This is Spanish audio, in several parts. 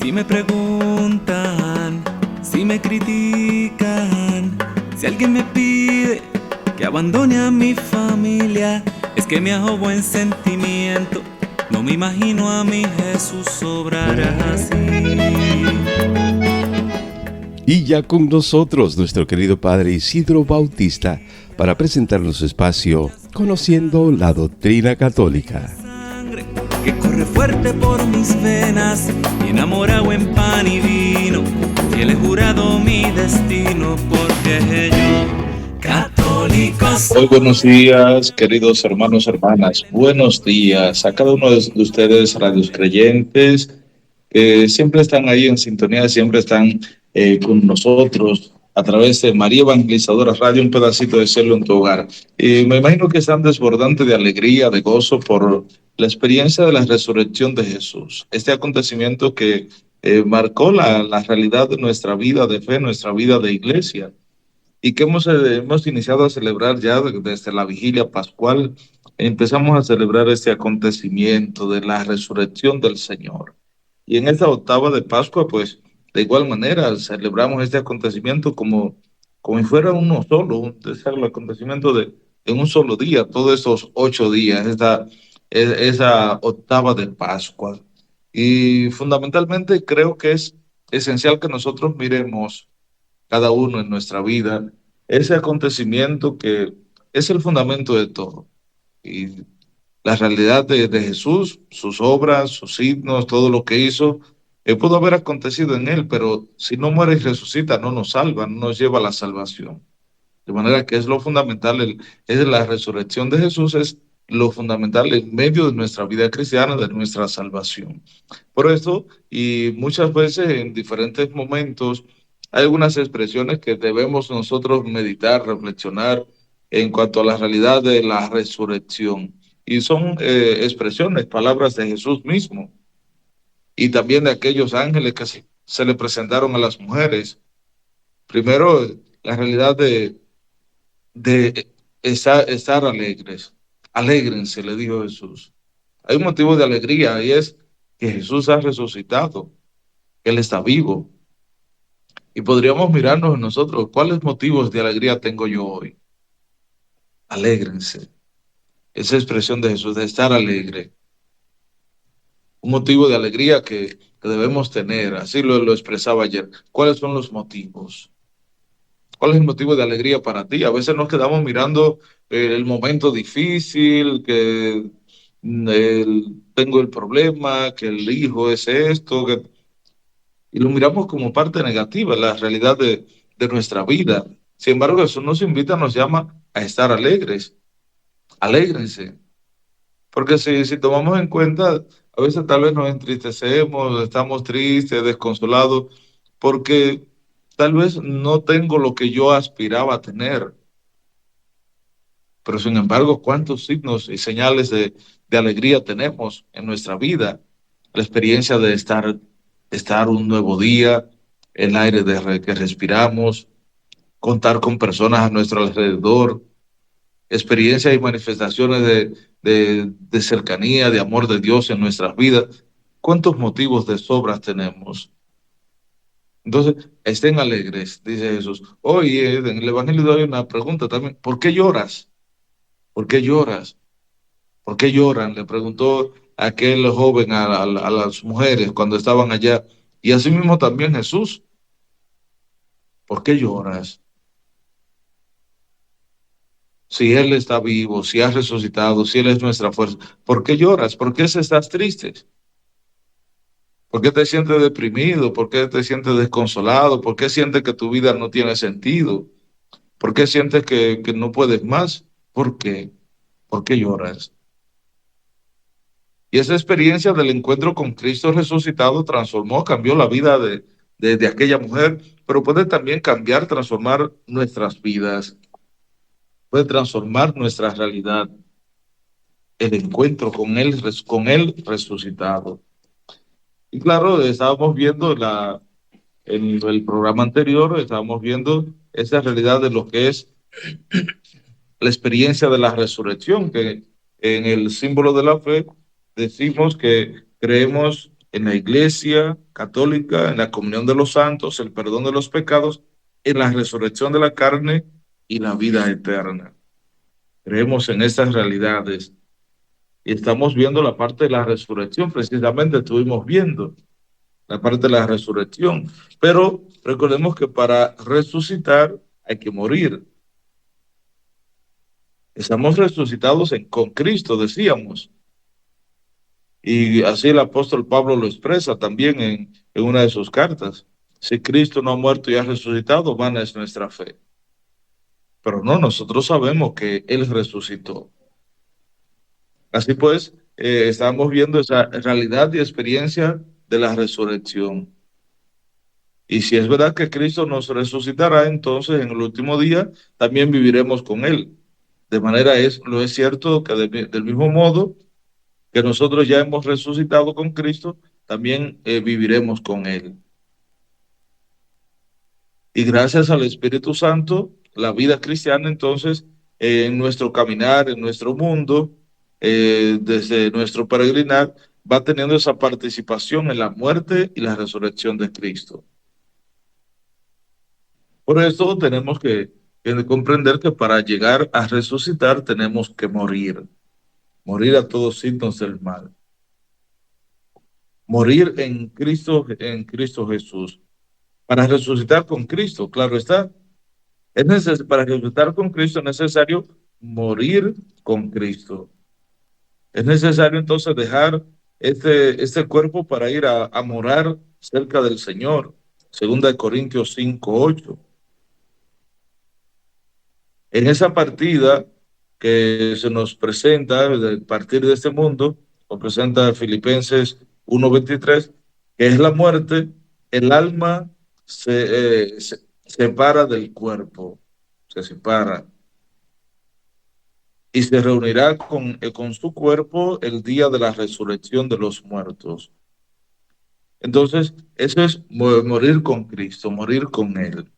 Si me preguntan, si me critican, si alguien me pide que abandone a mi familia, es que me hago buen sentimiento. No me imagino a mi Jesús obrar así. Y ya con nosotros nuestro querido Padre Isidro Bautista para presentarnos su espacio Conociendo la Doctrina Católica. Que corre fuerte por mis venas, y enamorado en pan y vino, y él he jurado mi destino, porque yo, católico soy. Muy buenos días, queridos hermanos, hermanas. Buenos días a cada uno de ustedes, radios creyentes, que siempre están ahí en sintonía, siempre están con nosotros a través de María Evangelizadora Radio, un pedacito de cielo en tu hogar. Me imagino que están desbordantes de alegría, de gozo por la experiencia de la resurrección de Jesús. Este acontecimiento que marcó la realidad de nuestra vida de fe, nuestra vida de iglesia, y que hemos iniciado a celebrar ya desde la vigilia pascual. Empezamos a celebrar este acontecimiento de la resurrección del Señor. Y en esta octava de Pascua, pues, de igual manera, celebramos este acontecimiento como si fuera uno solo, el acontecimiento en un solo día, todos esos 8 días, esa octava de Pascua. Y fundamentalmente creo que es esencial que nosotros miremos cada uno en nuestra vida ese acontecimiento que es el fundamento de todo. Y la realidad de Jesús, sus obras, sus signos, todo lo que hizo, pudo haber acontecido en él, pero si no muere y resucita, no nos salva, no nos lleva a la salvación. De manera que es lo fundamental, es la resurrección de Jesús, es lo fundamental en medio de nuestra vida cristiana, de nuestra salvación. Por eso, y muchas veces en diferentes momentos, hay algunas expresiones que debemos nosotros meditar, reflexionar en cuanto a la realidad de la resurrección. Y son expresiones, palabras de Jesús mismo y también de aquellos ángeles que se le presentaron a las mujeres. Primero, la realidad de estar alegres. Alégrense, le dijo Jesús. Hay un motivo de alegría y es que Jesús ha resucitado, que Él está vivo. Y podríamos mirarnos en nosotros, ¿cuáles motivos de alegría tengo yo hoy? Alégrense. Esa expresión de Jesús, de estar alegre. Un motivo de alegría que debemos tener, así lo expresaba ayer. ¿Cuáles son los motivos? ¿Cuál es el motivo de alegría para ti? A veces nos quedamos mirando el momento difícil, que tengo el problema, que el hijo es esto, y lo miramos como parte negativa, la realidad de nuestra vida. Sin embargo, eso nos invita, nos llama a estar alegres. Alégrense. Porque si tomamos en cuenta, a veces tal vez nos entristecemos, estamos tristes, desconsolados, porque tal vez no tengo lo que yo aspiraba a tener. Pero sin embargo, ¿cuántos signos y señales de alegría tenemos en nuestra vida? La experiencia de estar un nuevo día, el aire que respiramos, contar con personas a nuestro alrededor, experiencias y manifestaciones de cercanía, de amor de Dios en nuestras vidas. ¿Cuántos motivos de sobras tenemos? Entonces, estén alegres, dice Jesús. Hoy en el Evangelio hay una pregunta también. ¿Por qué lloras? ¿Por qué lloras? ¿Por qué lloran? Le preguntó aquel joven a las mujeres cuando estaban allá. Y así mismo también Jesús. ¿Por qué lloras? Si Él está vivo, si ha resucitado, si Él es nuestra fuerza, ¿por qué lloras? ¿Por qué estás triste? ¿Por qué te sientes deprimido? ¿Por qué te sientes desconsolado? ¿Por qué sientes que tu vida no tiene sentido? ¿Por qué sientes que no puedes más? ¿Por qué? ¿Por qué lloras? Y esa experiencia del encuentro con Cristo resucitado transformó, cambió la vida de aquella mujer, pero puede también cambiar, transformar nuestras vidas, puede transformar nuestra realidad, el encuentro con él resucitado. Y claro, estábamos viendo en el programa anterior, estábamos viendo esa realidad de lo que es la experiencia de la resurrección, que en el símbolo de la fe decimos que creemos en la Iglesia católica, en la comunión de los santos, el perdón de los pecados, en la resurrección de la carne y la vida eterna. Creemos en estas realidades y estamos viendo la parte de la resurrección. Precisamente estuvimos viendo la parte de la resurrección, pero recordemos que para resucitar hay que morir. Estamos resucitados con Cristo, decíamos. Y así el apóstol Pablo lo expresa también en una de sus cartas. Si Cristo no ha muerto y ha resucitado, vana es nuestra fe. Pero no, nosotros sabemos que Él resucitó. Así pues, estamos viendo esa realidad y experiencia de la resurrección. Y si es verdad que Cristo nos resucitará, entonces en el último día también viviremos con Él. De manera lo es cierto que del mismo modo que nosotros ya hemos resucitado con Cristo, también viviremos con Él. Y gracias al Espíritu Santo, la vida cristiana entonces, en nuestro caminar, en nuestro mundo, desde nuestro peregrinar, va teniendo esa participación en la muerte y la resurrección de Cristo. Por eso tenemos que comprender que para llegar a resucitar tenemos que morir a todos signos del mal. Morir en Cristo Jesús. Para resucitar con Cristo, claro está. Para resucitar con Cristo es necesario morir con Cristo. Es necesario entonces dejar este cuerpo para ir a morar cerca del Señor. 2 Corintios 5:8. En esa partida que se nos presenta de partir de este mundo, nos presenta Filipenses 1:23, que es la muerte, el alma se separa del cuerpo, se separa y se reunirá con su cuerpo el día de la resurrección de los muertos. Entonces, eso es morir con Cristo, morir con Él.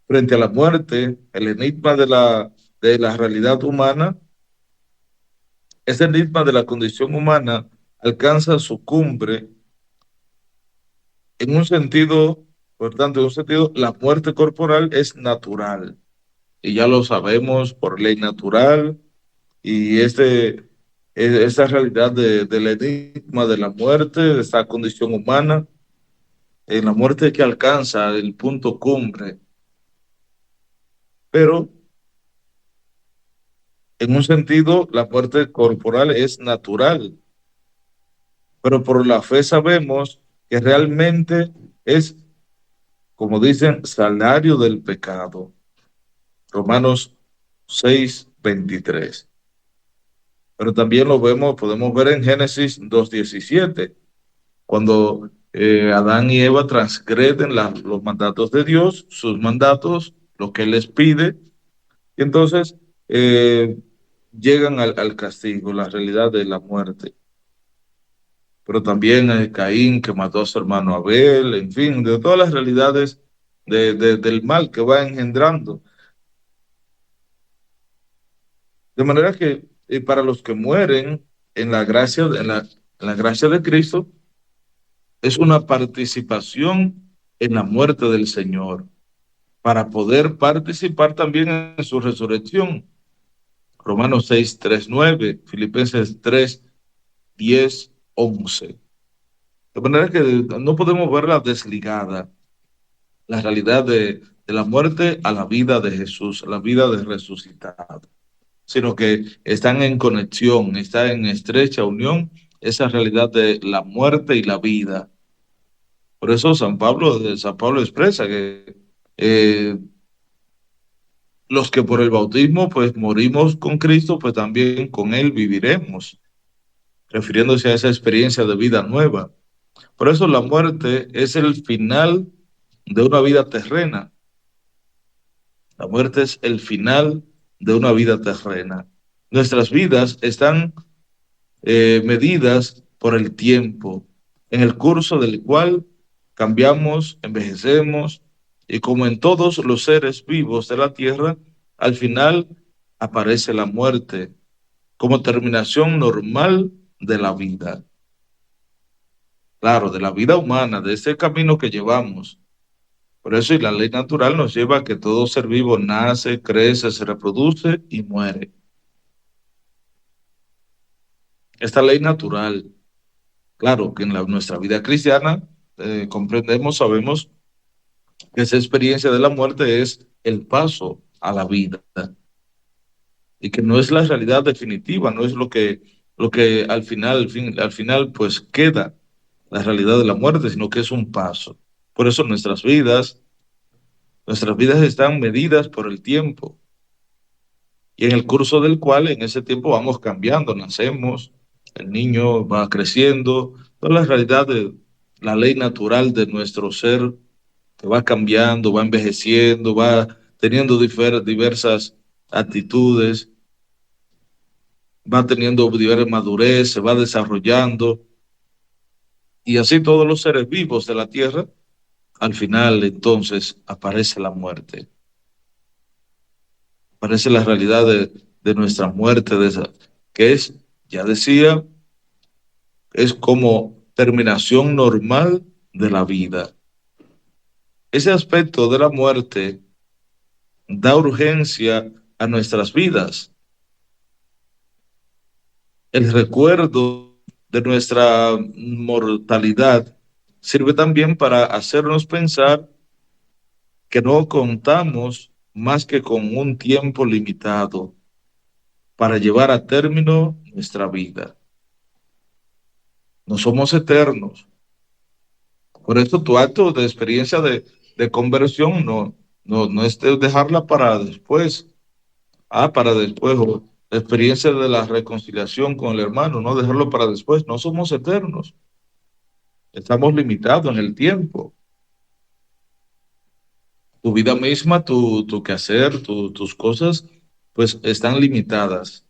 Frente a la muerte, el enigma de la realidad humana, ese enigma de la condición humana alcanza su cumbre en un sentido, por tanto, en un sentido, la muerte corporal es natural. Y ya lo sabemos por ley natural, y esta realidad del enigma de la muerte, de esta condición humana, en la muerte que alcanza el punto cumbre. Pero en un sentido, la muerte corporal es natural, pero por la fe sabemos que realmente es, como dicen, salario del pecado. Romanos 6:23. Pero también podemos ver en Génesis 2:17, cuando Adán y Eva transgreden los mandatos de Dios, sus mandatos, lo que Él les pide, y entonces llegan al castigo, la realidad de la muerte. Pero también Caín, que mató a su hermano Abel, en fin, de todas las realidades del mal que va engendrando. De manera que para los que mueren en la gracia de Cristo, es una participación en la muerte del Señor, para poder participar también en su resurrección. Romanos 6:3-9, Filipenses 3:10-11. De manera que no podemos verla desligada, la realidad de la muerte a la vida de Jesús, a la vida de resucitado, sino que están en conexión, están en estrecha unión, esa realidad de la muerte y la vida. Por eso San Pablo expresa que los que por el bautismo pues morimos con Cristo, pues también con Él viviremos, refiriéndose a esa experiencia de vida nueva. Por eso la muerte es el final de una vida terrena. La muerte es el final de una vida terrena. Nuestras vidas están medidas por el tiempo, en el curso del cual cambiamos, envejecemos, y como en todos los seres vivos de la tierra, al final aparece la muerte como terminación normal de la vida. claro, de la vida humana, de ese camino que llevamos. Por eso y la ley natural nos lleva a que todo ser vivo nace, crece, se reproduce y muere. Esta ley natural, claro, que en nuestra vida cristiana comprendemos, sabemos que esa experiencia de la muerte es el paso a la vida y que no es la realidad definitiva, no es lo que al final pues queda la realidad de la muerte, sino que es un paso. Por eso nuestras vidas están medidas por el tiempo y en el curso del cual en ese tiempo vamos cambiando, nacemos, el niño va creciendo, toda la realidad de la ley natural de nuestro ser que va cambiando, va envejeciendo, va teniendo diversas actitudes, va teniendo diversa madurez, se va desarrollando y así todos los seres vivos de la tierra, al final entonces aparece la muerte, aparece la realidad de nuestra muerte, de esa, que es, ya decía, es como terminación normal de la vida. Ese aspecto de la muerte da urgencia a nuestras vidas. El recuerdo de nuestra mortalidad sirve también para hacernos pensar que no contamos más que con un tiempo limitado para llevar a término nuestra vida. No somos eternos. Por eso tu acto de experiencia de conversión no es de dejarla para después. Para después. O la experiencia de la reconciliación con el hermano, no dejarlo para después. No somos eternos. Estamos limitados en el tiempo. Tu vida misma, tu quehacer, tus cosas, pues están limitados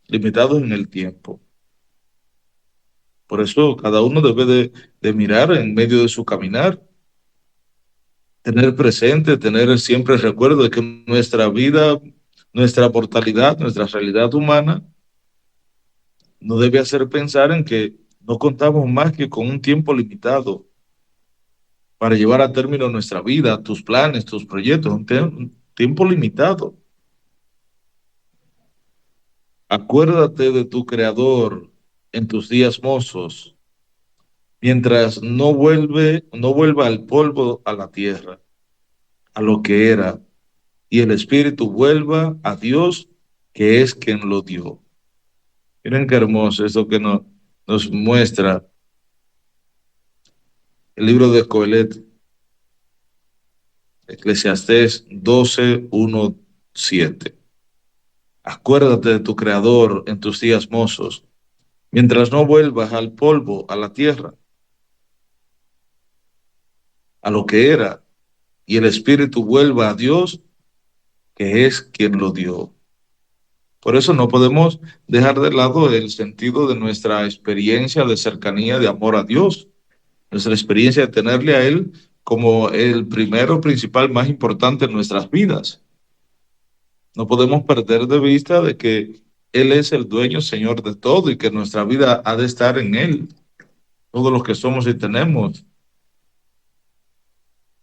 en el tiempo. Por eso cada uno debe de mirar en medio de su caminar, tener presente, tener siempre el recuerdo de que nuestra vida, nuestra mortalidad, nuestra realidad humana, no debe hacer pensar en que no contamos más que con un tiempo limitado para llevar a término nuestra vida, tus planes, tus proyectos, un tiempo limitado. Acuérdate de tu Creador en tus días mozos, mientras no vuelva el polvo a la tierra, a lo que era, y el espíritu vuelva a Dios, que es quien lo dio. Miren qué hermoso eso que nos muestra el libro de Coelet, Eclesiastés 12:1-7. Acuérdate de tu Creador en tus días mozos, mientras no vuelvas al polvo, a la tierra, a lo que era, y el espíritu vuelva a Dios, que es quien lo dio. Por eso no podemos dejar de lado el sentido de nuestra experiencia de cercanía, de amor a Dios, nuestra experiencia de tenerle a Él como el primero, principal, más importante en nuestras vidas. No podemos perder de vista de que Él es el dueño, Señor de todo y que nuestra vida ha de estar en Él, todo lo que somos y tenemos.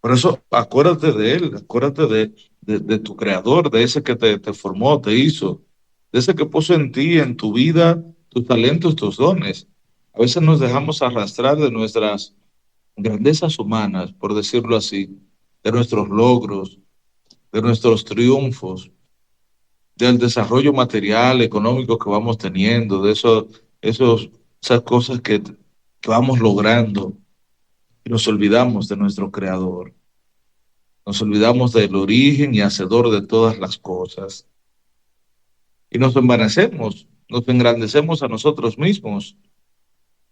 Por eso acuérdate de Él, acuérdate de tu Creador, de ese que te formó, te hizo, de ese que puso en ti, en tu vida, tus talentos, tus dones. A veces nos dejamos arrastrar de nuestras grandezas humanas, por decirlo así, de nuestros logros, de nuestros triunfos, del desarrollo material, económico que vamos teniendo, de esas cosas que vamos logrando, y nos olvidamos de nuestro Creador. Nos olvidamos del origen y hacedor de todas las cosas. Y nos envanecemos, nos engrandecemos a nosotros mismos,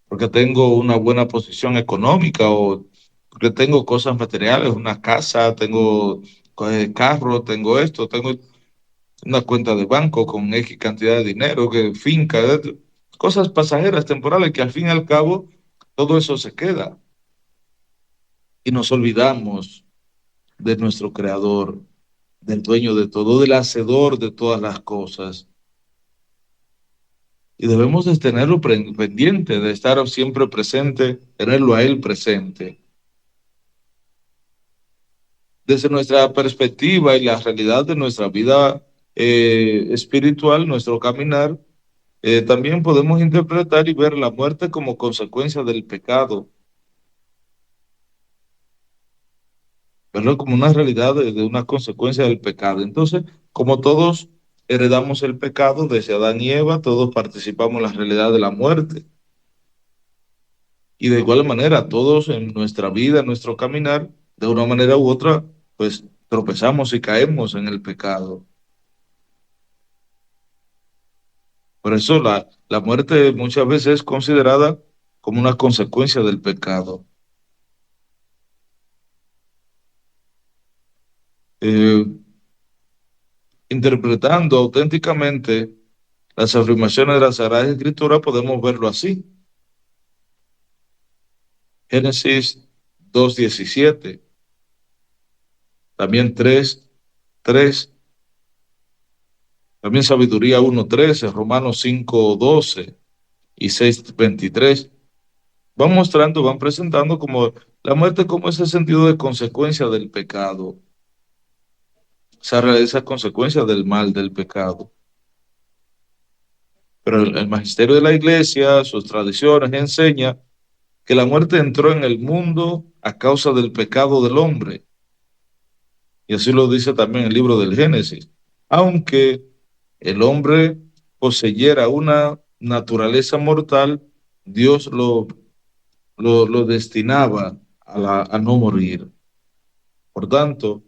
porque tengo una buena posición económica o porque tengo cosas materiales, una casa, tengo carro, tengo esto, tengo una cuenta de banco con X cantidad de dinero, que finca, cosas pasajeras, temporales, que al fin y al cabo todo eso se queda. Y nos olvidamos de nuestro Creador, del dueño de todo, del hacedor de todas las cosas. y debemos de tenerlo pendiente, de estar siempre presente, tenerlo a Él presente. Desde nuestra perspectiva y la realidad de nuestra vida espiritual, nuestro caminar, también podemos interpretar y ver la muerte como consecuencia del pecado, verlo como una realidad de una consecuencia del pecado. Entonces, como todos heredamos el pecado desde Adán y Eva, todos participamos en la realidad de la muerte. Y de igual manera, todos en nuestra vida, en nuestro caminar, de una manera u otra, pues tropezamos y caemos en el pecado. Por eso la muerte muchas veces es considerada como una consecuencia del pecado. Eh, Interpretando auténticamente las afirmaciones de la Sagrada Escritura, podemos verlo así. Génesis 2:17, también 3:3, también Sabiduría 1:13, Romanos 5:12 y 6:23. Van mostrando, van presentando como la muerte como ese sentido de consecuencia del pecado, esa consecuencia del mal, del pecado. Pero el magisterio de la iglesia, sus tradiciones, enseña que la muerte entró en el mundo a causa del pecado del hombre. Y así lo dice también el libro del Génesis. Aunque el hombre poseyera una naturaleza mortal, Dios lo destinaba a no morir. Por tanto,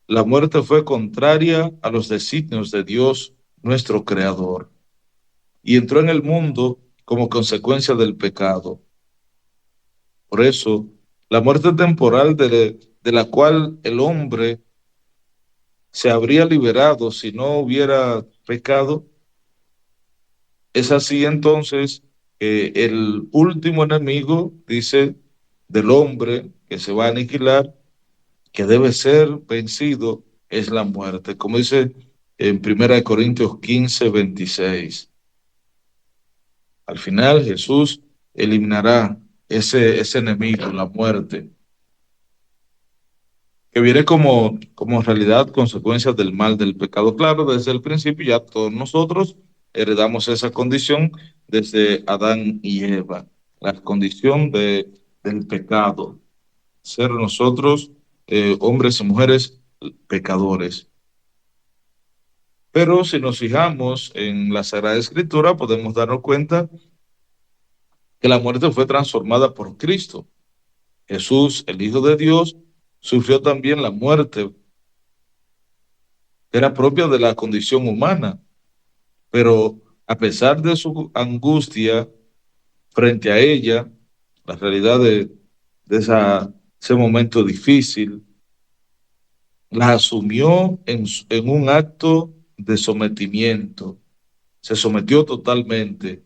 la muerte fue contraria a los designios de Dios, nuestro Creador, y entró en el mundo como consecuencia del pecado. Por eso, la muerte temporal de la cual el hombre se habría liberado si no hubiera pecado, es así entonces que el último enemigo, dice, del hombre que se va a aniquilar, que debe ser vencido, es la muerte. Como dice en 1 Corintios 15:26. Al final Jesús eliminará ese enemigo, la muerte, que viene como realidad consecuencia del mal, del pecado. Claro, desde el principio ya todos nosotros heredamos esa condición desde Adán y Eva, la condición del pecado, ser nosotros hombres y mujeres pecadores. Pero si nos fijamos en la Sagrada Escritura, podemos darnos cuenta que la muerte fue transformada por Cristo. Jesús, el Hijo de Dios, sufrió también la muerte, que era propia de la condición humana, pero a pesar de su angustia frente a ella, la realidad ese momento difícil, la asumió en un acto de sometimiento. Se sometió totalmente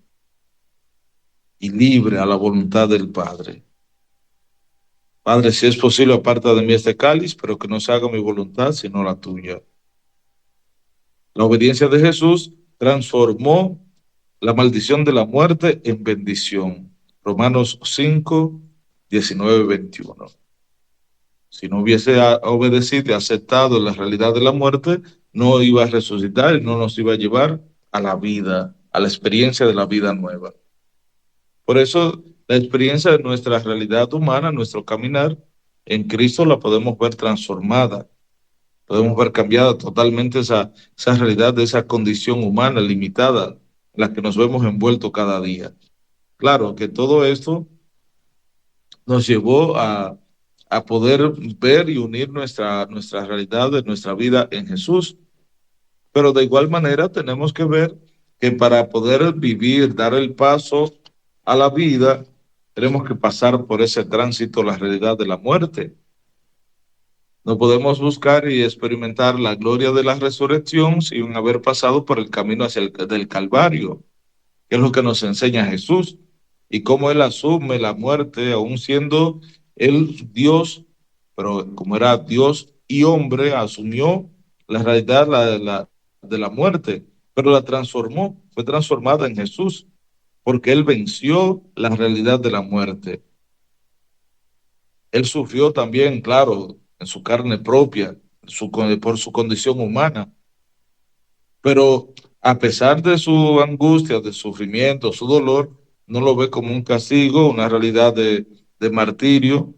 y libre a la voluntad del Padre. Padre, si es posible, aparta de mí este cáliz, pero que no se haga mi voluntad, sino la tuya. La obediencia de Jesús transformó la maldición de la muerte en bendición. Romanos 5:19-21. Si no hubiese obedecido y aceptado la realidad de la muerte, no iba a resucitar y no nos iba a llevar a la vida, a la experiencia de la vida nueva. Por eso, la experiencia de nuestra realidad humana, nuestro caminar, en Cristo la podemos ver transformada, podemos ver cambiada totalmente esa realidad de esa condición humana limitada en la que nos vemos envueltos cada día. Claro que todo esto nos llevó a poder ver y unir nuestra realidad de nuestra vida en Jesús, pero de igual manera tenemos que ver que para poder vivir, dar el paso a la vida, tenemos que pasar por ese tránsito, la realidad de la muerte. No podemos buscar y experimentar la gloria de la resurrección sin haber pasado por el camino hacia del Calvario, que es lo que nos enseña Jesús, y cómo Él asume la muerte, aún siendo Él Dios, pero como era Dios y hombre, asumió la realidad de la muerte, pero la transformó, fue transformada en Jesús, porque Él venció la realidad de la muerte. Él sufrió también, claro, en su carne propia, por su condición humana, pero a pesar de su angustia, de sufrimiento, su dolor, no lo ve como un castigo, una realidad de martirio,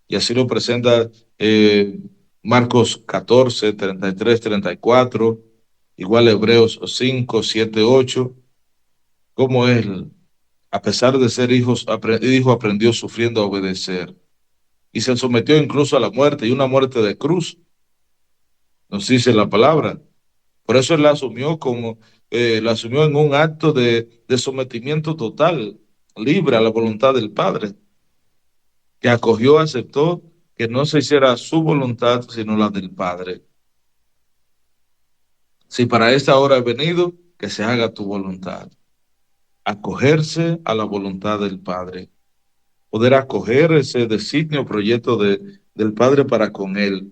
y así lo presenta eh, Marcos 14, 33, 34, igual Hebreos 5, 7, 8, como él, a pesar de ser hijo, aprendió sufriendo a obedecer, y se sometió incluso a la muerte, y una muerte de cruz, nos dice la palabra. Por eso él la asumió en un acto de sometimiento total, libre a la voluntad del Padre, que acogió, aceptó que no se hiciera su voluntad, sino la del Padre. Si para esta hora he venido, que se haga tu voluntad. Acogerse a la voluntad del Padre. Poder acoger ese designio, proyecto del Padre para con él,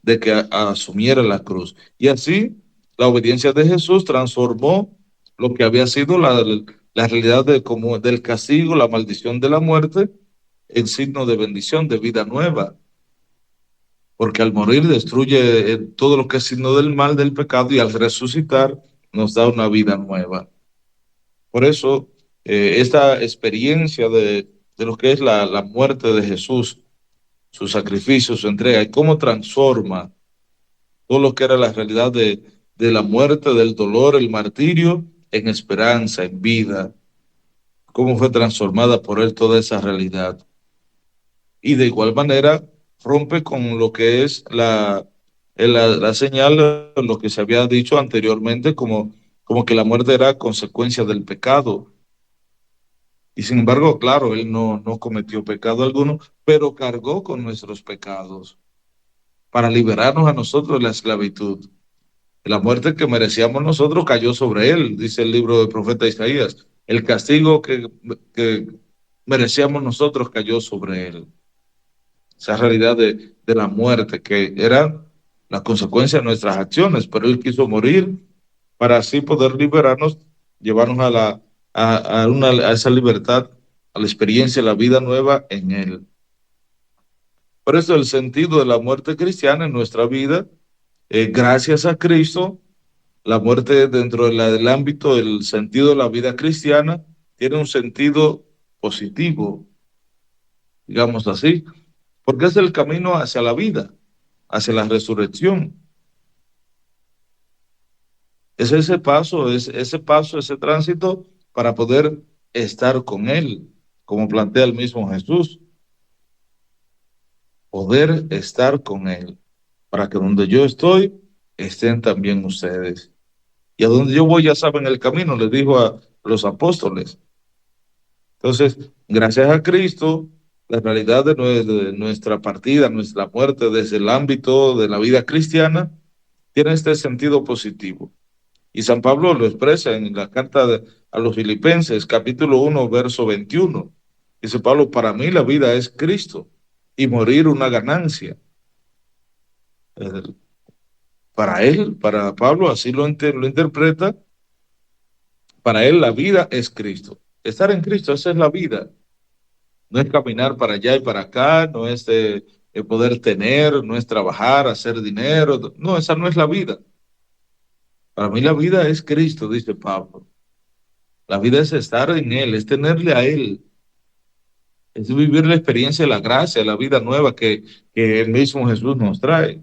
de que asumiera la cruz. Y así, la obediencia de Jesús transformó lo que había sido la realidad como del castigo, la maldición de la muerte, en signo de bendición, de vida nueva. Porque al morir destruye todo lo que es signo del mal, del pecado, y al resucitar nos da una vida nueva. Por eso, esta experiencia de lo que es la muerte de Jesús, su sacrificio, su entrega, y cómo transforma todo lo que era la realidad de la muerte, del dolor, el martirio, en esperanza, en vida, cómo fue transformada por él toda esa realidad. Y de igual manera rompe con lo que es la señal, lo que se había dicho anteriormente, como que la muerte era consecuencia del pecado. Y sin embargo, claro, él no cometió pecado alguno, pero cargó con nuestros pecados para liberarnos a nosotros de la esclavitud. La muerte que merecíamos nosotros cayó sobre él, dice el libro del profeta Isaías. El castigo que merecíamos nosotros cayó sobre él. Esa realidad de la muerte que era la consecuencia de nuestras acciones, pero él quiso morir para así poder liberarnos, llevarnos a esa libertad, a la experiencia, la vida nueva en él. Por eso el sentido de la muerte cristiana en nuestra vida, gracias a Cristo, la muerte dentro del ámbito del sentido de la vida cristiana tiene un sentido positivo, digamos así, porque es el camino hacia la vida, hacia la resurrección. Es ese tránsito para poder estar con Él, como plantea el mismo Jesús, poder estar con Él, para que donde yo estoy, estén también ustedes. Y a donde yo voy ya saben el camino, les dijo a los apóstoles. Entonces, gracias a Cristo, la realidad de nuestra partida, nuestra muerte desde el ámbito de la vida cristiana, tiene este sentido positivo. Y San Pablo lo expresa en la carta a los Filipenses, capítulo 1, verso 21. Dice Pablo, para mí la vida es Cristo y morir una ganancia. Eh, Para él, para Pablo, así lo interpreta, para él la vida es Cristo. Estar en Cristo, esa es la vida. No es caminar para allá y para acá, no es poder tener, no es trabajar, hacer dinero. No, esa no es la vida. Para mí la vida es Cristo, dice Pablo. La vida es estar en Él, es tenerle a Él, es vivir la experiencia de la gracia, la vida nueva que el mismo Jesús nos trae.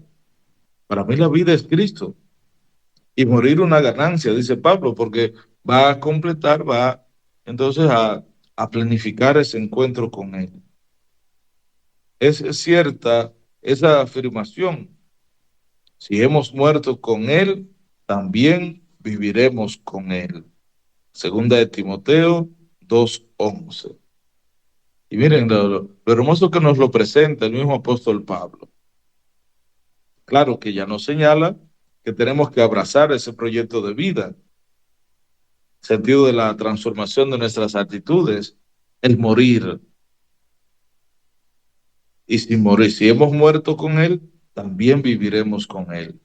Para mí la vida es Cristo y morir una ganancia, dice Pablo, porque va a completar, va entonces a planificar ese encuentro con Él. Es cierta esa afirmación. Si hemos muerto con Él, también viviremos con Él. Segunda de Timoteo 2:11. Y miren lo hermoso que nos lo presenta el mismo apóstol Pablo. Claro que ya nos señala que tenemos que abrazar ese proyecto de vida, sentido de la transformación de nuestras actitudes, el morir. Y si morir, si hemos muerto con Él, también viviremos con Él.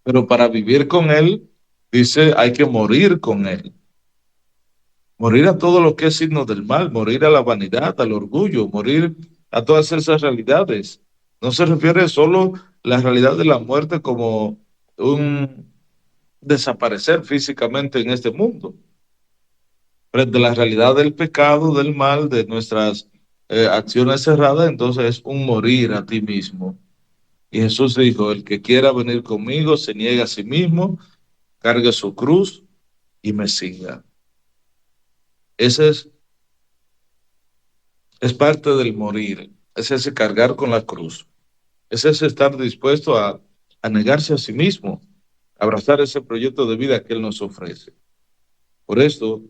Pero para vivir con Él, dice, hay que morir con Él. Morir a todo lo que es signo del mal, morir a la vanidad, al orgullo, morir a todas esas realidades. No se refiere solo a la realidad de la muerte como un desaparecer físicamente en este mundo, frente a la realidad del pecado, del mal, de nuestras acciones cerradas, entonces es un morir a ti mismo. Y Jesús dijo, el que quiera venir conmigo, se niegue a sí mismo, cargue su cruz y me siga. Ese es parte del morir, es ese cargar con la cruz, es ese estar dispuesto a negarse a sí mismo, abrazar ese proyecto de vida que Él nos ofrece. Por esto,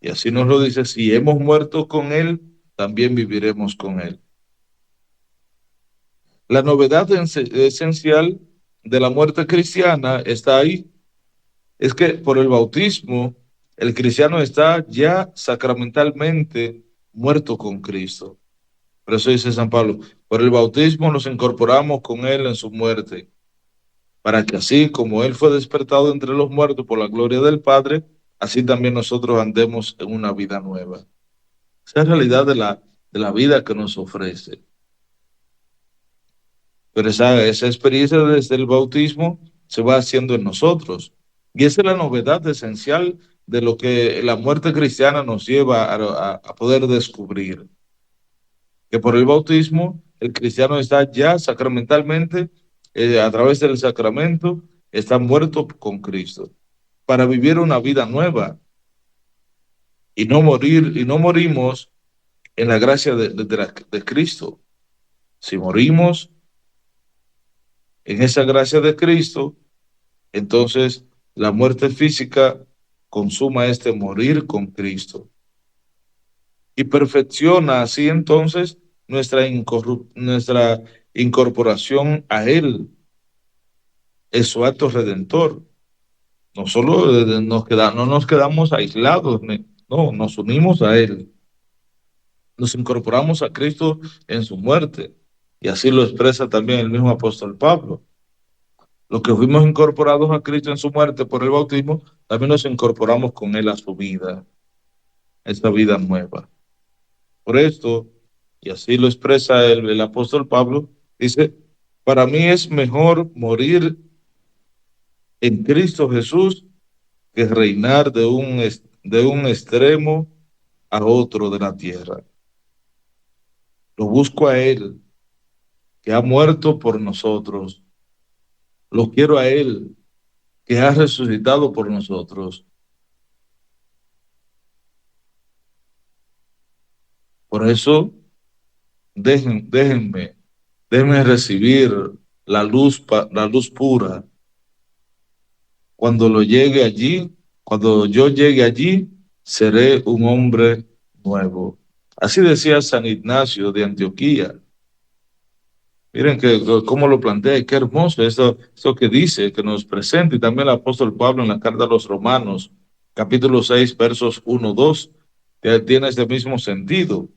y así nos lo dice, si hemos muerto con Él, también viviremos con Él. La novedad esencial de la muerte cristiana está ahí, es que por el bautismo, el cristiano está ya sacramentalmente muerto con Cristo. Por eso dice San Pablo, por el bautismo nos incorporamos con Él en su muerte, para que así como Él fue despertado entre los muertos por la gloria del Padre, así también nosotros andemos en una vida nueva. Esa es la realidad de la vida que nos ofrece. Pero esa experiencia desde el bautismo se va haciendo en nosotros. Y esa es la novedad esencial de lo que la muerte cristiana nos lleva a poder descubrir. Que por el bautismo el cristiano está ya sacramentalmente, a través del sacramento, está muerto con Cristo, para vivir una vida nueva y no morir, y no morimos en la gracia de Cristo. Si morimos en esa gracia de Cristo, entonces la muerte física consuma este morir con Cristo y perfecciona así entonces nuestra incorporación a Él, es su acto redentor. No solo no nos quedamos aislados, no, nos unimos a Él, nos incorporamos a Cristo en su muerte, y así lo expresa también el mismo apóstol Pablo. Los que fuimos incorporados a Cristo en su muerte por el bautismo, también nos incorporamos con Él a su vida, esta vida nueva. Por esto, y así lo expresa el apóstol Pablo, dice, para mí es mejor morir en Cristo Jesús que reinar de un extremo a otro de la tierra. Lo busco a Él, que ha muerto por nosotros. Lo quiero a Él, que ha resucitado por nosotros. Por eso, déjenme recibir la luz pura. Cuando cuando yo llegue allí, seré un hombre nuevo. Así decía San Ignacio de Antioquía. Miren cómo lo plantea, qué hermoso esto que dice, que nos presenta, y también el apóstol Pablo en la carta a los Romanos, capítulo 6, versos 1, 2, que tiene este mismo sentido.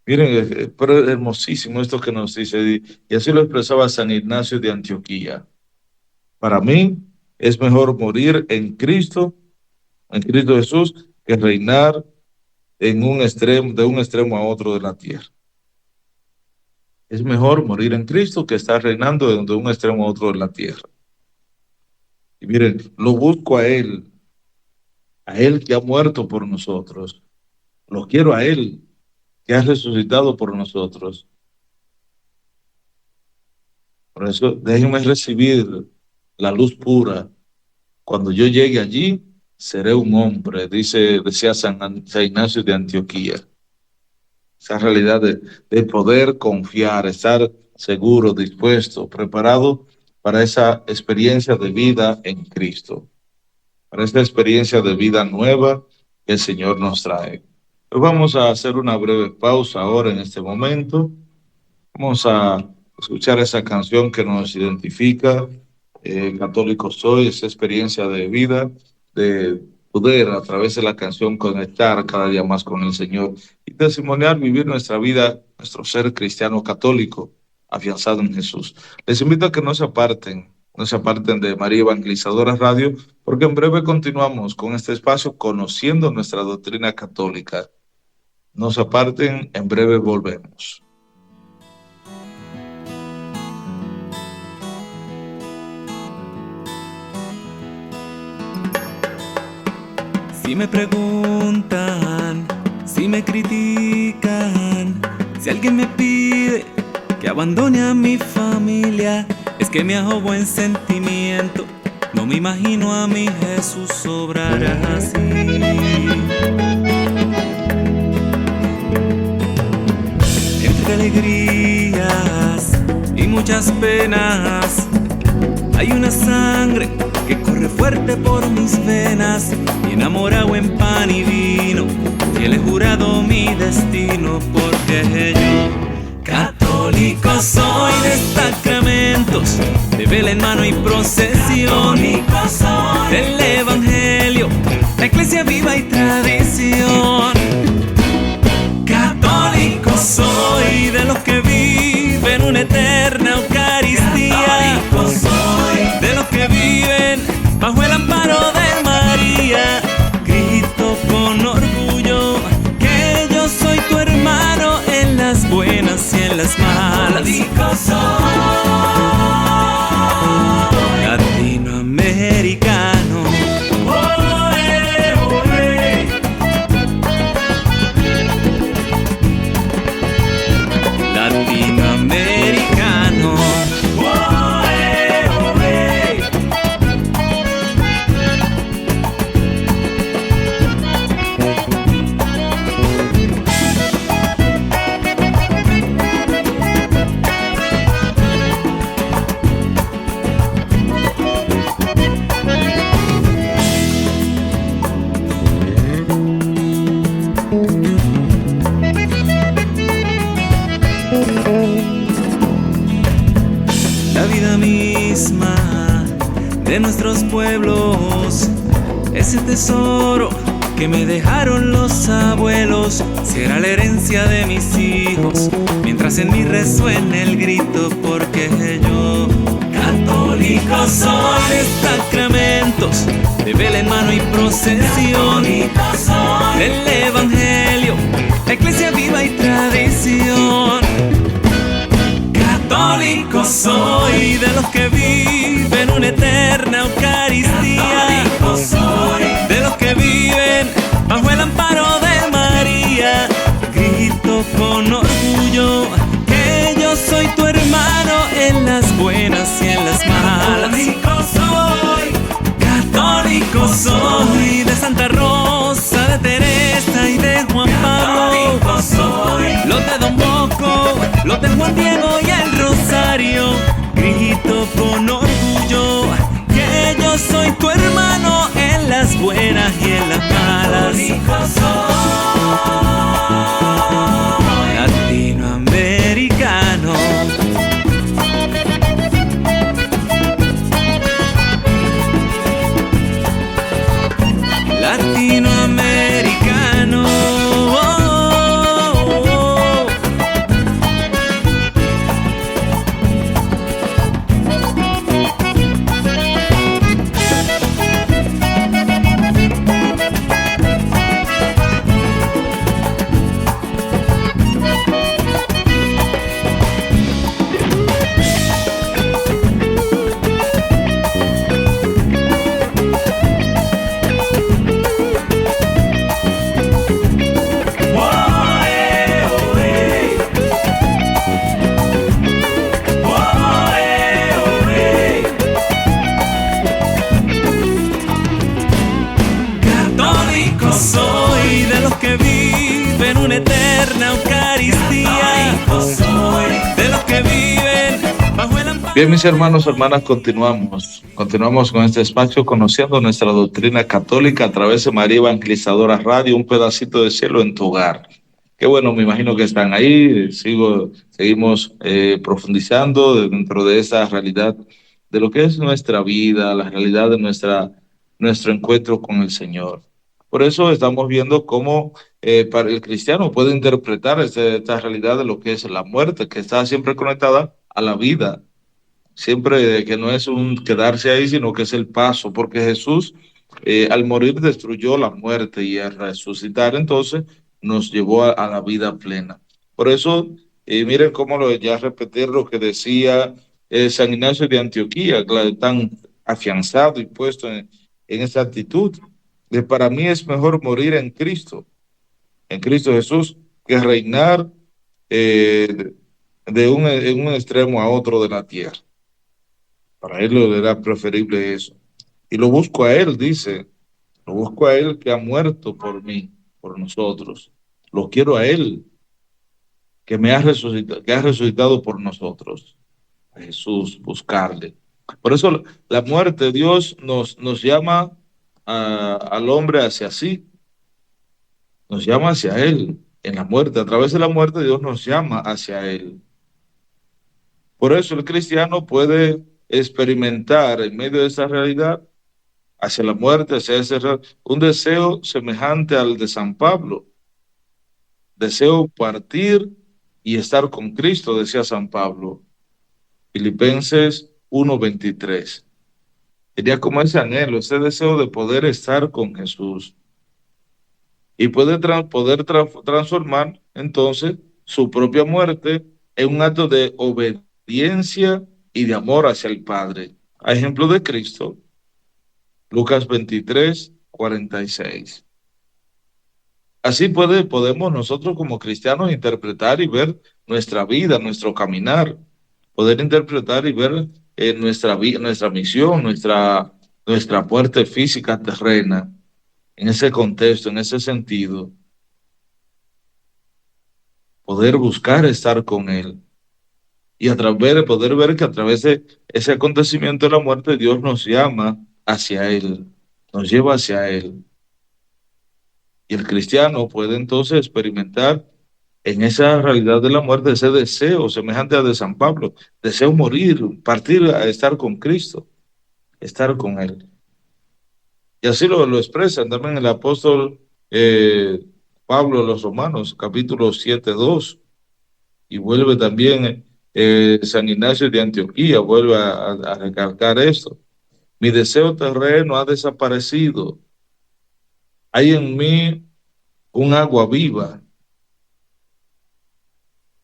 Miren, pero es hermosísimo esto que nos dice, y así lo expresaba San Ignacio de Antioquía. Para mí es mejor morir en Cristo Jesús, que reinar de un extremo a otro de la tierra. Es mejor morir en Cristo que estar reinando de un extremo a otro de la tierra. Y miren, lo busco a Él que ha muerto por nosotros. Lo quiero a Él que ha resucitado por nosotros. Por eso, déjenme recibir la luz pura. Cuando yo llegue allí, seré un hombre, decía San Ignacio de Antioquía. Esa realidad de poder confiar, estar seguro, dispuesto, preparado para esa experiencia de vida en Cristo, para esta experiencia de vida nueva que el Señor nos trae. Pues vamos a hacer una breve pausa ahora en este momento. Vamos a escuchar esa canción que nos identifica, católico soy, esa experiencia de vida, de poder a través de la canción conectar cada día más con el Señor y testimoniar, vivir nuestra vida, nuestro ser cristiano católico, afianzado en Jesús. Les invito a que no se aparten de María Evangelizadora Radio, porque en breve continuamos con este espacio conociendo nuestra doctrina católica. No se aparten, en breve volvemos. Si me preguntan, si me critican, si alguien me pide que abandone a mi familia, es que me hago buen sentimiento. No me imagino a mi Jesús obrar así. Entre alegrías y muchas penas, hay una sangre que corre fuerte por mis venas, y enamorado en pan y vino, fiel he jurado mi destino, porque yo católico soy de sacramentos, de vela en mano y procesión, del evangelio, la iglesia viva y tradición. Católico soy de los que viven una eterna Eucaristía, de los que viven bajo el amparo de María. Grito con orgullo que yo soy tu hermano en las buenas y en las malas. Latinoamericano. Latinoamericano. La vida misma de nuestros pueblos, ese tesoro que me dejaron los abuelos, será la herencia de mis hijos, mientras en mí resuene el grito, porque yo católico soy de sacramentos, de vela en mano y procesión, del evangelio, la iglesia viva y tradición. Católico soy de los que viven una eterna Eucaristía, de los que viven bajo el amparo de María. Grito con orgullo que yo soy tu hermano en las buenas y en las malas. Católico soy de Santa Rosa, de Teresa y de Juan Pablo, los de Don Bosco, los de Juan Diego y el Rosario. Grito con orgullo que yo soy tu hermano en las buenas y en las malas. Latinoamericano. Latinoamericano. Soy de los que viven una eterna Eucaristía, de los que viven bajo el amparo. Bien, mis hermanos, hermanas, continuamos con este espacio conociendo nuestra doctrina católica a través de María Evangelizadora Radio, un pedacito de cielo en tu hogar. Qué bueno, me imagino que están ahí. Seguimos profundizando dentro de esa realidad de lo que es nuestra vida, la realidad de nuestro encuentro con el Señor. Por eso estamos viendo cómo para el cristiano puede interpretar esta realidad de lo que es la muerte, que está siempre conectada a la vida. Siempre que no es un quedarse ahí, sino que es el paso, porque Jesús al morir destruyó la muerte y al resucitar entonces nos llevó a la vida plena. Por eso, miren cómo ya repetir lo que decía San Ignacio de Antioquía, tan afianzado y puesto en esa actitud. Para mí es mejor morir en Cristo Jesús, que reinar eh, en un extremo a otro de la tierra. Para él le era preferible eso. Y lo busco a él, dice, lo busco a él que ha muerto por mí, por nosotros. Lo quiero a él, que ha resucitado por nosotros. A Jesús, buscarle. Por eso la muerte, Dios nos llama al hombre hacia sí, nos llama hacia él. En la muerte, a través de la muerte, Dios nos llama hacia él. Por eso el cristiano puede experimentar en medio de esa realidad hacia la muerte, hacia un deseo semejante al de San Pablo. Deseo partir y estar con Cristo, decía San Pablo. Filipenses 1:23. Tenía como ese anhelo, ese deseo de poder estar con Jesús. Y puede transformar entonces su propia muerte en un acto de obediencia y de amor hacia el Padre. A ejemplo de Cristo, Lucas 23:46. Así podemos nosotros como cristianos interpretar y ver nuestra vida, nuestro caminar, poder interpretar y ver nuestra misión, nuestra muerte física terrena, en ese contexto, en ese sentido, poder buscar estar con Él y poder ver que a través de ese acontecimiento de la muerte Dios nos llama hacia Él, nos lleva hacia Él. Y el cristiano puede entonces experimentar en esa realidad de la muerte ese deseo semejante al de San Pablo, deseo morir, partir a estar con Cristo, estar con Él. Y así lo expresa también el apóstol Pablo a los Romanos, capítulo 7:2, y vuelve también San Ignacio de Antioquía, vuelve a recalcar esto. Mi deseo terreno ha desaparecido. Hay en mí un agua viva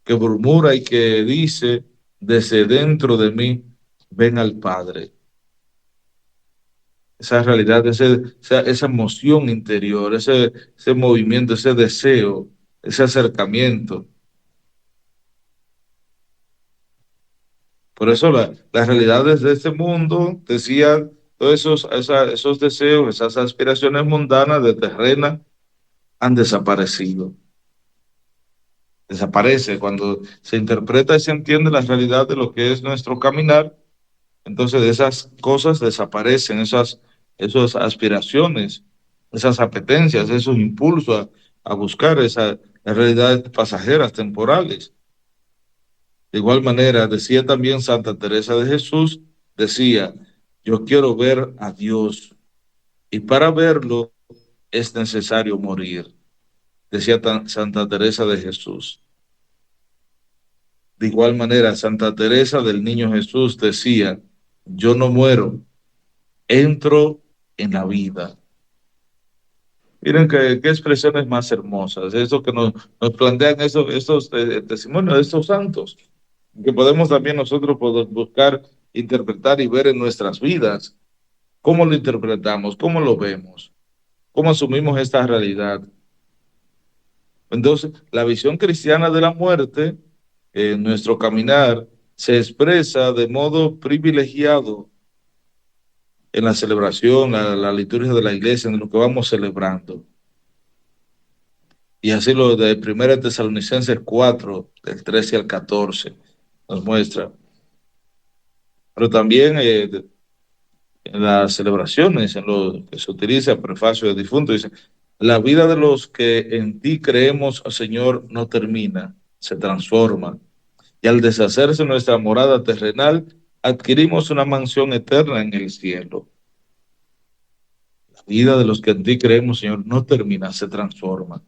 que murmura y que dice desde dentro de mí, ven al Padre. Esa realidad, esa emoción interior, ese movimiento, ese deseo, ese acercamiento. Por eso las realidades de este mundo, decía, todos esos deseos, esas aspiraciones mundanas de terrena han desaparecido. Desaparece cuando se interpreta y se entiende la realidad de lo que es nuestro caminar. Entonces esas cosas desaparecen, esas aspiraciones, esas apetencias, esos impulsos a buscar esas realidades pasajeras, temporales. De igual manera, decía también Santa Teresa de Jesús, decía, yo quiero ver a Dios y para verlo es necesario morir, decía Santa Teresa de Jesús. De igual manera, Santa Teresa del Niño Jesús decía, yo no muero, entro en la vida. Miren qué expresiones más hermosas, eso que nos plantean estos testimonios de estos santos, que podemos también nosotros poder buscar, interpretar y ver en nuestras vidas. ¿Cómo lo interpretamos? ¿Cómo lo vemos? ¿Cómo asumimos esta realidad? Entonces, la visión cristiana de la muerte en nuestro caminar se expresa de modo privilegiado en la celebración, la liturgia de la iglesia, en lo que vamos celebrando. Y así lo de 1 Tesalonicenses 4, del 13 al 14, nos muestra. Pero también en las celebraciones, en lo que se utiliza el prefacio de difunto, dice, la vida de los que en ti creemos, Señor, no termina, se transforma. Y al deshacerse nuestra morada terrenal, adquirimos una mansión eterna en el cielo. La vida de los que en ti creemos, Señor, no termina, se transforma.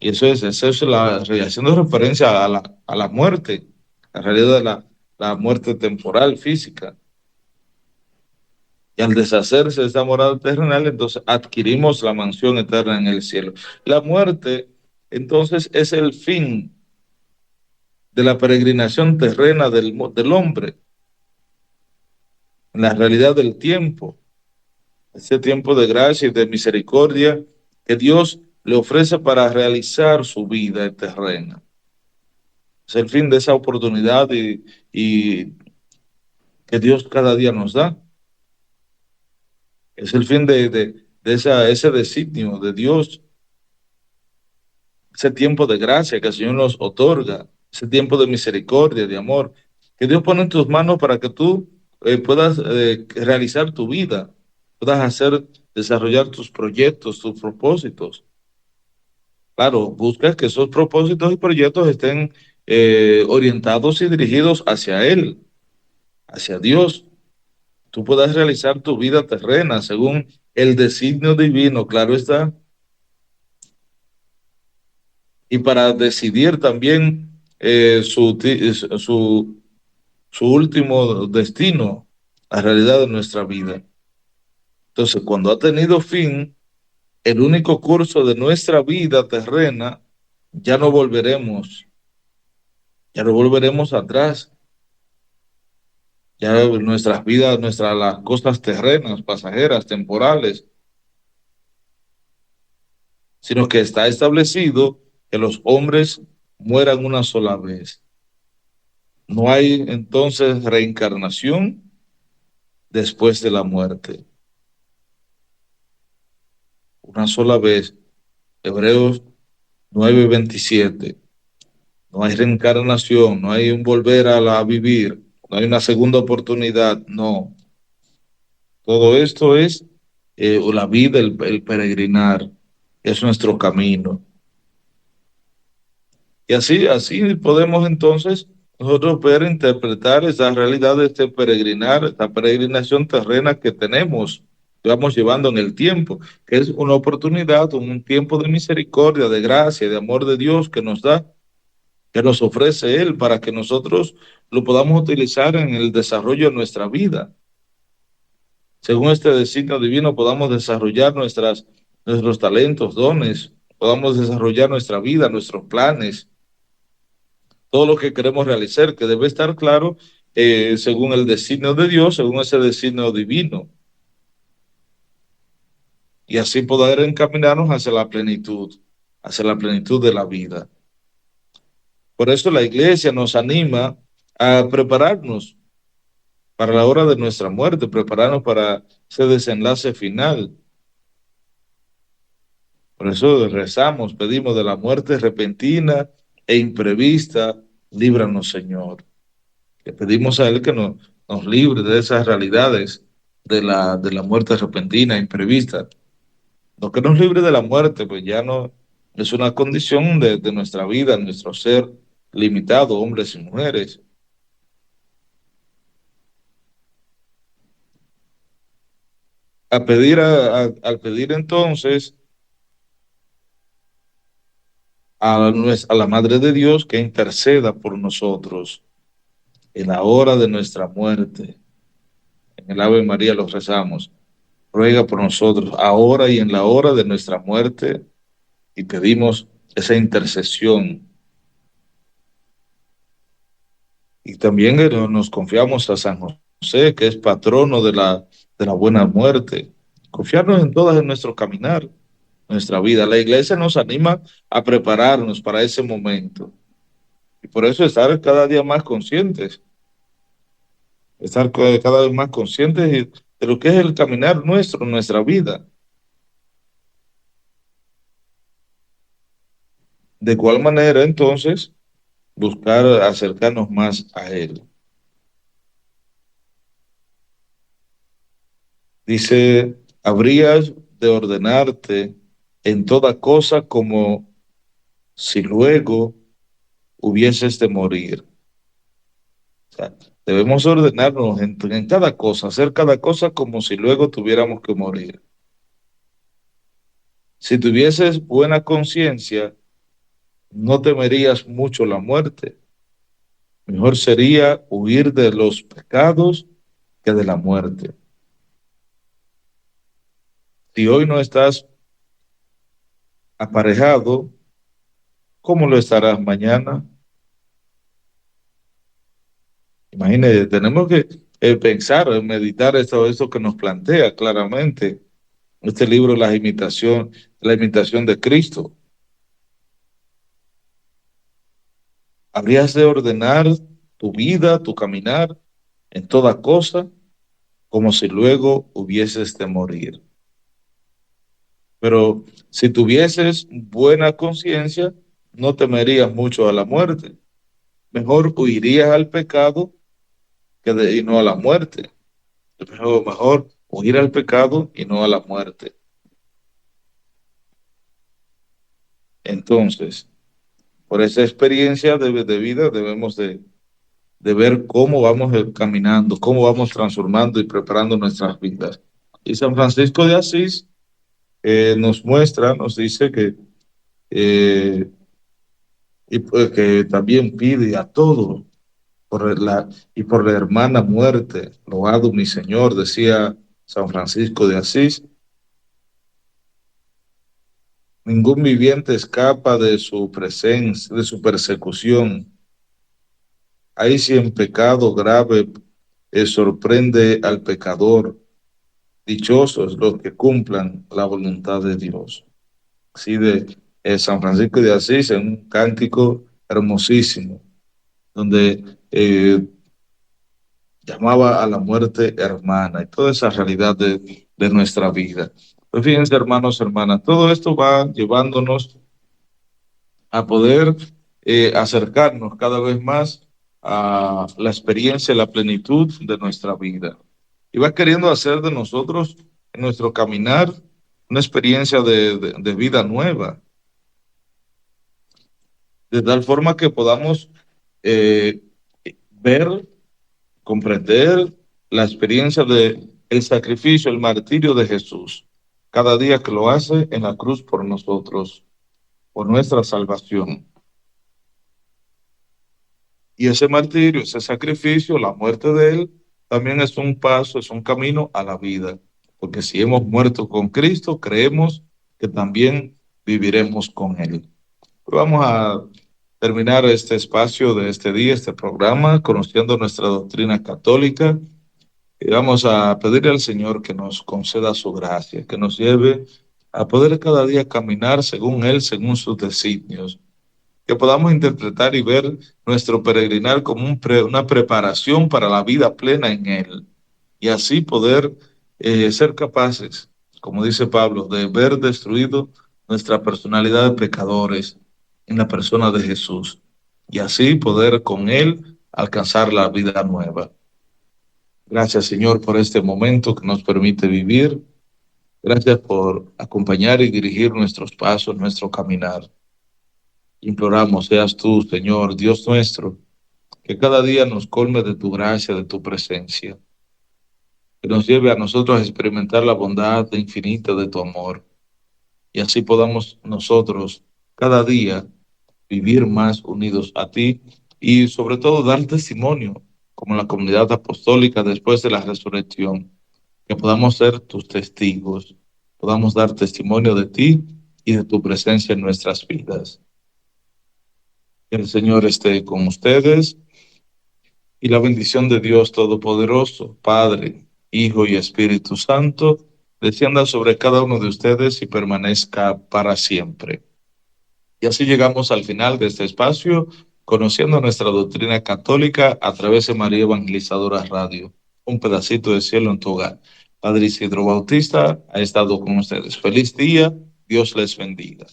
Y eso es haciendo referencia a la muerte, la realidad de la muerte temporal, física. Y al deshacerse de esta morada terrenal, entonces adquirimos la mansión eterna en el cielo. La muerte, entonces, es el fin de la peregrinación terrena del hombre, en la realidad del tiempo, ese tiempo de gracia y de misericordia que Dios le ofrece para realizar su vida terrena. Es el fin de esa oportunidad y que Dios cada día nos da. Es el fin de ese designio de Dios, ese tiempo de gracia que el Señor nos otorga, ese tiempo de misericordia, de amor, que Dios pone en tus manos para que tú puedas realizar tu vida, puedas desarrollar tus proyectos, tus propósitos. Claro, buscas que esos propósitos y proyectos estén orientados y dirigidos hacia Él, hacia Dios. Tú puedas realizar tu vida terrena según el designio divino, claro está, y para decidir también su último destino, la realidad de nuestra vida. Entonces, cuando ha tenido fin el único curso de nuestra vida terrena, ya no volveremos, ya no volveremos atrás. Ya nuestras vidas, las cosas terrenas, pasajeras, temporales, sino que está establecido que los hombres mueran una sola vez. No hay entonces reencarnación después de la muerte. Una sola vez. Hebreos 9:27. No hay reencarnación, no hay un volver a vivir, no hay una segunda oportunidad, no. Todo esto es la vida, el peregrinar, es nuestro camino. Y así podemos entonces nosotros ver, interpretar esa realidad de este peregrinar, esta peregrinación terrena que tenemos, que vamos llevando en el tiempo, que es una oportunidad, un tiempo de misericordia, de gracia, de amor de Dios que nos da, que nos ofrece Él para que nosotros lo podamos utilizar en el desarrollo de nuestra vida. Según este designio divino, podamos desarrollar nuestros talentos, dones, podamos desarrollar nuestra vida, nuestros planes, todo lo que queremos realizar, que debe estar claro según el designio de Dios, según ese designio divino. Y así poder encaminarnos hacia la plenitud de la vida. Por eso la iglesia nos anima a prepararnos para la hora de nuestra muerte, prepararnos para ese desenlace final. Por eso rezamos, pedimos de la muerte repentina e imprevista, líbranos, Señor. Le pedimos a Él que nos libre de esas realidades de la muerte repentina, imprevista. No que nos libre de la muerte, pues ya no es una condición de nuestra vida, nuestro ser limitado, hombres y mujeres. Al pedir entonces a la Madre de Dios que interceda por nosotros en la hora de nuestra muerte. En el Ave María los rezamos. Ruega por nosotros ahora y en la hora de nuestra muerte y pedimos esa intercesión. Y también nos confiamos a San José, que es patrono de la buena muerte. Confiarnos en todas en nuestro caminar, nuestra vida. La iglesia nos anima a prepararnos para ese momento. Y por eso estar cada día más conscientes, estar cada vez más conscientes de lo que es el caminar nuestro, nuestra vida. De cuál manera, entonces, buscar acercarnos más a Él. Dice, habrías de ordenarte en toda cosa como si luego hubieses de morir. O sea, debemos ordenarnos en cada cosa, hacer cada cosa como si luego tuviéramos que morir. Si tuvieses buena conciencia, no temerías mucho la muerte, Mejor sería huir de los pecados que de la muerte. Si hoy no estás aparejado, ¿cómo lo estarás mañana? Imagínate, tenemos que pensar, meditar esto que nos plantea claramente este libro, la imitación de Cristo. Habrías de ordenar tu vida, tu caminar en toda cosa, como si luego hubieses de morir. Pero si tuvieses buena conciencia, no temerías mucho a la muerte. Mejor huirías al pecado y no a la muerte. Mejor huir al pecado y no a la muerte. Entonces, por esa experiencia de vida debemos de ver cómo vamos caminando, cómo vamos transformando y preparando nuestras vidas. Y San Francisco de Asís nos muestra, nos dice eh, que también pide a todos y por la hermana muerte, loado mi Señor, decía San Francisco de Asís. Ningún viviente escapa de su presencia, de su persecución. Ahí si en pecado grave sorprende al pecador, dichosos los que cumplan la voluntad de Dios. Así de San Francisco de Asís, en un cántico hermosísimo, donde llamaba a la muerte hermana y toda esa realidad de nuestra vida. Pues fíjense, hermanos, hermanas, todo esto va llevándonos a poder acercarnos cada vez más a la experiencia, la plenitud de nuestra vida. Y va queriendo hacer de nosotros, en nuestro caminar, una experiencia de vida nueva. De tal forma que podamos ver, comprender la experiencia del sacrificio, el martirio de Jesús, cada día que lo hace en la cruz por nosotros, por nuestra salvación. Y ese martirio, ese sacrificio, la muerte de Él, también es un paso, es un camino a la vida. Porque si hemos muerto con Cristo, creemos que también viviremos con Él. Vamos a terminar este espacio de este día, este programa, conociendo nuestra doctrina católica. Y vamos a pedirle al Señor que nos conceda su gracia, que nos lleve a poder cada día caminar según Él, según sus designios. Que podamos interpretar y ver nuestro peregrinar como una preparación para la vida plena en Él. Y así poder ser capaces, como dice Pablo, de ver destruido nuestra personalidad de pecadores en la persona de Jesús. Y así poder con Él alcanzar la vida nueva. Gracias, Señor, por este momento que nos permite vivir. Gracias por acompañar y dirigir nuestros pasos, nuestro caminar. Imploramos, seas tú, Señor, Dios nuestro, que cada día nos colme de tu gracia, de tu presencia, que nos lleve a nosotros a experimentar la bondad infinita de tu amor, y así podamos nosotros cada día vivir más unidos a ti y sobre todo dar testimonio, como la comunidad apostólica después de la resurrección, que podamos ser tus testigos, podamos dar testimonio de ti y de tu presencia en nuestras vidas. Que el Señor esté con ustedes y la bendición de Dios Todopoderoso, Padre, Hijo y Espíritu Santo, descienda sobre cada uno de ustedes y permanezca para siempre. Y así llegamos al final de este espacio, conociendo nuestra doctrina católica a través de María Evangelizadora Radio. Un pedacito de cielo en tu hogar. Padre Isidro Bautista ha estado con ustedes. Feliz día, Dios les bendiga.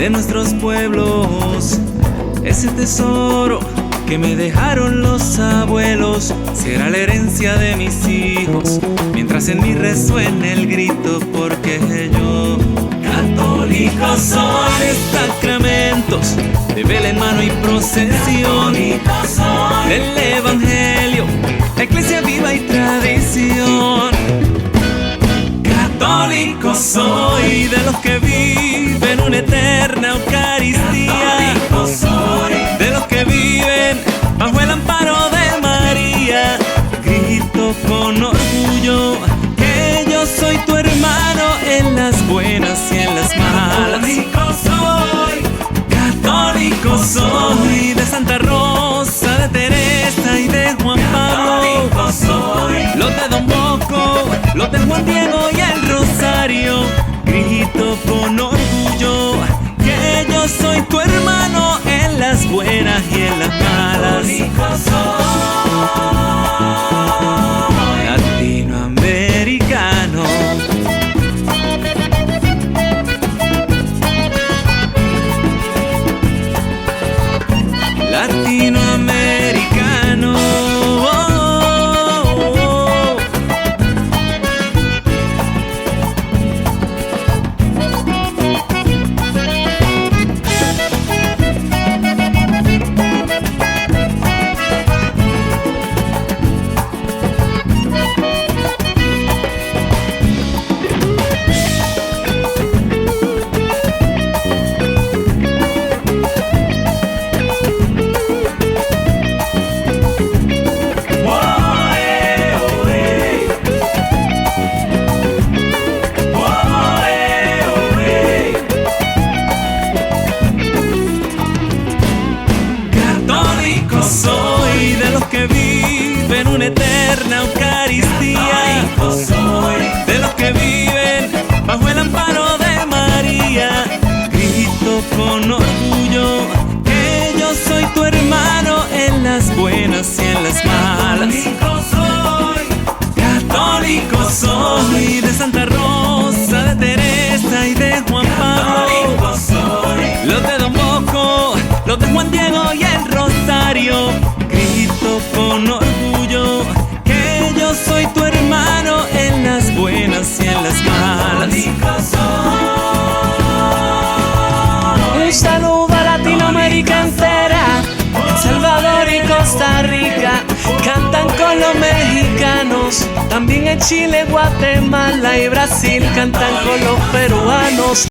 de nuestros pueblos. Ese tesoro que me dejaron los abuelos será la herencia de mis hijos, mientras en mí resuene el grito, porque yo católico soy. De sacramentos, de vela en mano y procesión, del evangelio, la iglesia viva y tradición. Católico soy, de los que viven una eterna Eucaristía. Católico soy, de los que viven bajo el amparo de María. Grito con orgullo que yo soy tu hermano en las buenas y en las malas. Católico soy, católico soy, de Santa Rosa, de Teresa y de Juan Pablo. Católico soy, los de Don Bosco, los de Juan Diego y el Rosario. Grito con orgullo que yo soy tu hermano en las buenas y en las malas. Católico soy, latinoamericano. Latinoamericano. Soy de los que viven una eterna Eucaristía. Soy de los que viven bajo el amparo de María. Grito con orgullo que yo soy tu hermano en las buenas y en las malas. Católico soy, de Santa Rosa, de Teresa y de Juan Pablo. Los de Don Bosco, los de Juan Diego y el Rosario. Grito con orgullo que yo soy tu hermano en las buenas y en las malas. Un saludo a Latinoamérica entera, El Salvador y Costa Rica. Cantan con los mexicanos, también en Chile, Guatemala y Brasil. Cantan con los peruanos.